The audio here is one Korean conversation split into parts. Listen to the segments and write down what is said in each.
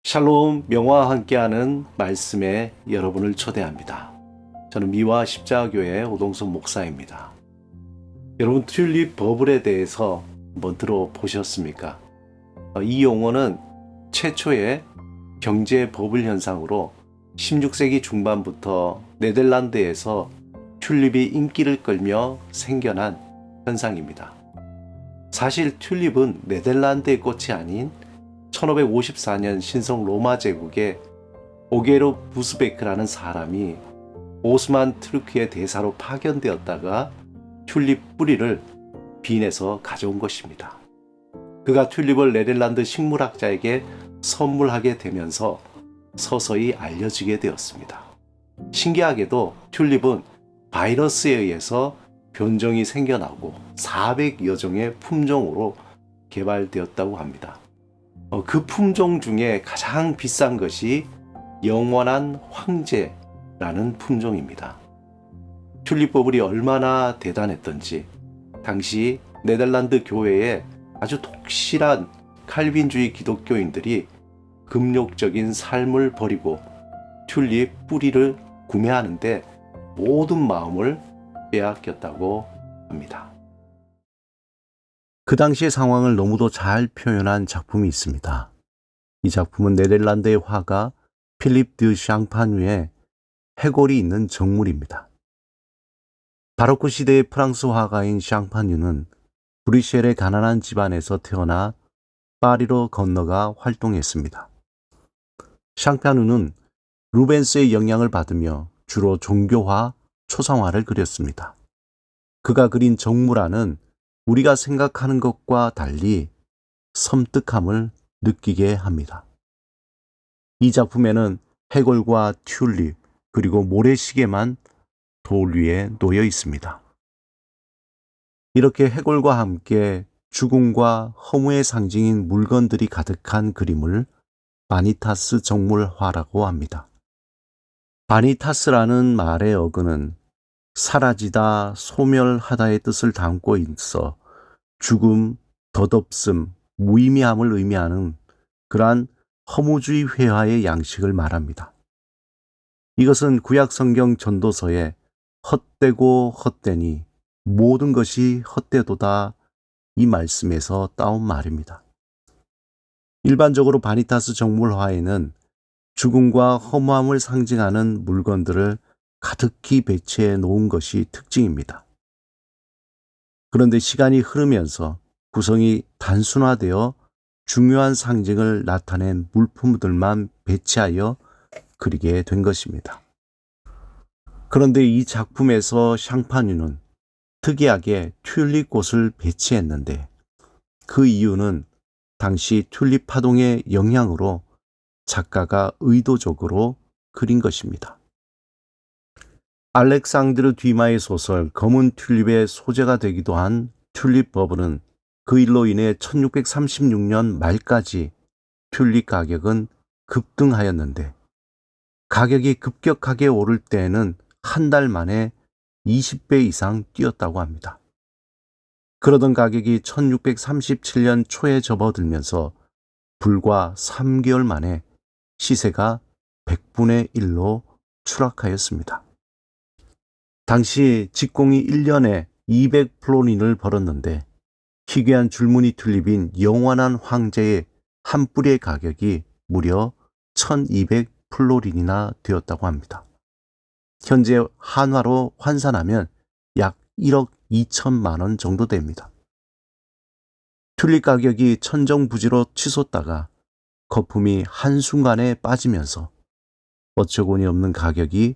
샬롬 명화와 함께하는 말씀에 여러분을 초대합니다. 저는 미화 십자교회 오동석 목사입니다. 여러분 튤립 버블에 대해서 한번 들어보셨습니까? 이 용어는 최초의 경제 버블 현상으로 16세기 중반부터 네덜란드에서 튤립이 인기를 끌며 생겨난 현상입니다. 사실 튤립은 네덜란드의 꽃이 아닌 1554년 신성 로마 제국의 오게로 부스베크라는 사람이 오스만 트루크의 대사로 파견되었다가 튤립 뿌리를 빈에서 가져온 것입니다. 그가 튤립을 네덜란드 식물학자에게 선물하게 되면서 서서히 알려지게 되었습니다. 신기하게도 튤립은 바이러스에 의해서 변종이 생겨나고 400여 종의 품종으로 개발되었다고 합니다. 그 품종 중에 가장 비싼 것이 영원한 황제라는 품종입니다. 튤립 버블이 얼마나 대단했던지 당시 네덜란드 교회에 아주 독실한 칼빈주의 기독교인들이 금욕적인 삶을 버리고 튤립 뿌리를 구매하는데 모든 마음을 빼앗겼다고 합니다. 그 당시의 상황을 너무도 잘 표현한 작품이 있습니다. 이 작품은 네덜란드의 화가 필립 드 샹파뉴의 해골이 있는 정물입니다. 바로크 시대의 프랑스 화가인 샹파뉴는 브뤼셀의 가난한 집안에서 태어나 파리로 건너가 활동했습니다. 샹파뉴는 루벤스의 영향을 받으며 주로 종교화, 초상화를 그렸습니다. 그가 그린 정물화는 우리가 생각하는 것과 달리 섬뜩함을 느끼게 합니다. 이 작품에는 해골과 튤립 그리고 모래시계만 돌 위에 놓여 있습니다. 이렇게 해골과 함께 죽음과 허무의 상징인 물건들이 가득한 그림을 바니타스 정물화라고 합니다. 바니타스라는 말의 어근은 사라지다, 소멸하다의 뜻을 담고 있어 죽음, 덧없음, 무의미함을 의미하는 그러한 허무주의 회화의 양식을 말합니다. 이것은 구약 성경 전도서에 헛되고 헛되니 모든 것이 헛되도다 이 말씀에서 따온 말입니다. 일반적으로 바니타스 정물화에는 죽음과 허무함을 상징하는 물건들을 가득히 배치해 놓은 것이 특징입니다. 그런데 시간이 흐르면서 구성이 단순화되어 중요한 상징을 나타낸 물품들만 배치하여 그리게 된 것입니다. 그런데 이 작품에서 샹파뉴는 특이하게 튤립 꽃을 배치했는데 그 이유는 당시 튤립 파동의 영향으로 작가가 의도적으로 그린 것입니다. 알렉상드르 듀마의 소설 검은 튤립의 소재가 되기도 한 튤립 버블은 그 일로 인해 1636년 말까지 튤립 가격은 급등하였는데 가격이 급격하게 오를 때에는 한 달 만에 20배 이상 뛰었다고 합니다. 그러던 가격이 1637년 초에 접어들면서 불과 3개월 만에 시세가 100분의 1로 추락하였습니다. 당시 직공이 1년에 200플로린을 벌었는데 희귀한 줄무늬 튤립인 영원한 황제의 한 뿌리의 가격이 무려 1200플로린이나 되었다고 합니다. 현재 한화로 환산하면 약 1억 2천만 원 정도 됩니다. 튤립 가격이 천정부지로 치솟다가 거품이 한순간에 빠지면서 어처구니 없는 가격이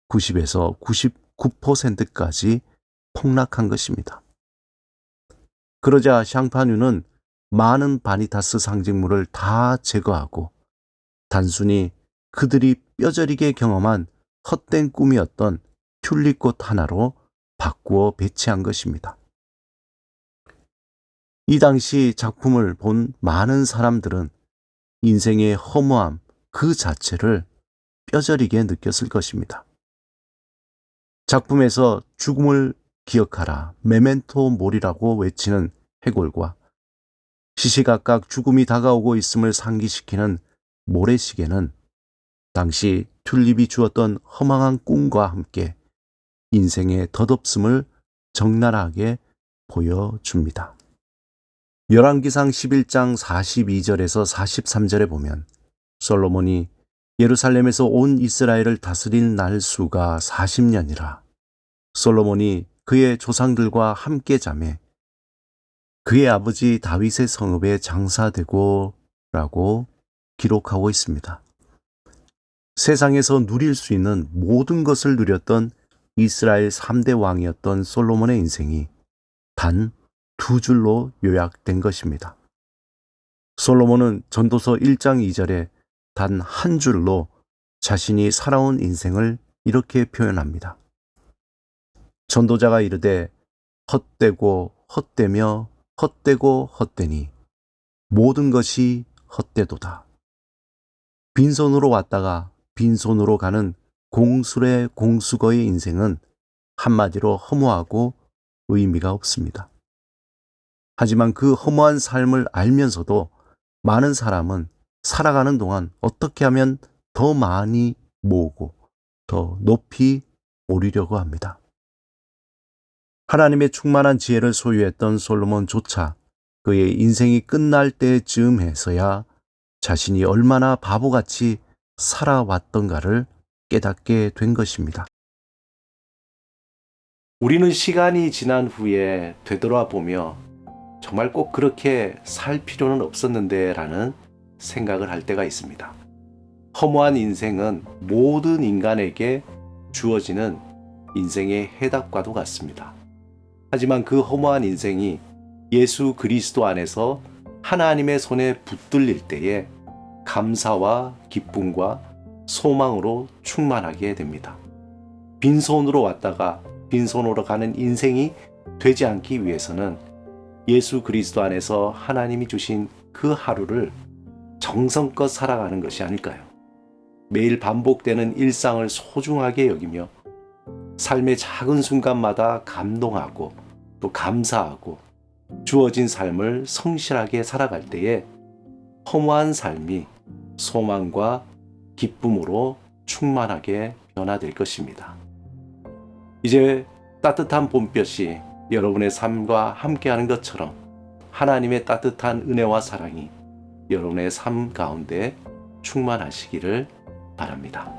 90에서 99%까지 폭락한 것입니다. 그러자 샹파뉴는 많은 바니타스 상징물을 다 제거하고 단순히 그들이 뼈저리게 경험한 헛된 꿈이었던 튤립꽃 하나로 바꾸어 배치한 것입니다. 이 당시 작품을 본 많은 사람들은 인생의 허무함 그 자체를 뼈저리게 느꼈을 것입니다. 작품에서 죽음을 기억하라, 메멘토 모리라고 외치는 해골과 시시각각 죽음이 다가오고 있음을 상기시키는 모래시계는 당시 튤립이 주었던 허망한 꿈과 함께 인생의 덧없음을 적나라하게 보여줍니다. 열왕기상 11장 42절에서 43절에 보면 솔로몬이 예루살렘에서 온 이스라엘을 다스릴 날수가 40년이라 솔로몬이 그의 조상들과 함께 자매 그의 아버지 다윗의 성읍에 장사되고 라고 기록하고 있습니다. 세상에서 누릴 수 있는 모든 것을 누렸던 이스라엘 3대 왕이었던 솔로몬의 인생이 단 2줄로 요약된 것입니다. 솔로몬은 전도서 1장 2절에 단 한 줄로 자신이 살아온 인생을 이렇게 표현합니다. 전도자가 이르되 헛되고 헛되며 헛되고 헛되니 모든 것이 헛되도다. 빈손으로 왔다가 빈손으로 가는 공술의 공수거의 인생은 한마디로 허무하고 의미가 없습니다. 하지만 그 허무한 삶을 알면서도 많은 사람은 살아가는 동안 어떻게 하면 더 많이 모으고 더 높이 오르려고 합니다. 하나님의 충만한 지혜를 소유했던 솔로몬조차 그의 인생이 끝날 때쯤에서야 자신이 얼마나 바보같이 살아왔던가를 깨닫게 된 것입니다. 우리는 시간이 지난 후에 되돌아보며 정말 꼭 그렇게 살 필요는 없었는데 라는 생각을 할 때가 있습니다. 허무한 인생은 모든 인간에게 주어지는 인생의 해답과도 같습니다. 하지만 그 허무한 인생이 예수 그리스도 안에서 하나님의 손에 붙들릴 때에 감사와 기쁨과 소망으로 충만하게 됩니다. 빈손으로 왔다가 빈손으로 가는 인생이 되지 않기 위해서는 예수 그리스도 안에서 하나님이 주신 그 하루를 정성껏 살아가는 것이 아닐까요? 매일 반복되는 일상을 소중하게 여기며 삶의 작은 순간마다 감동하고 또 감사하고 주어진 삶을 성실하게 살아갈 때에 허무한 삶이 소망과 기쁨으로 충만하게 변화될 것입니다. 이제 따뜻한 봄볕이 여러분의 삶과 함께하는 것처럼 하나님의 따뜻한 은혜와 사랑이 여러분의 삶 가운데 충만하시기를 바랍니다.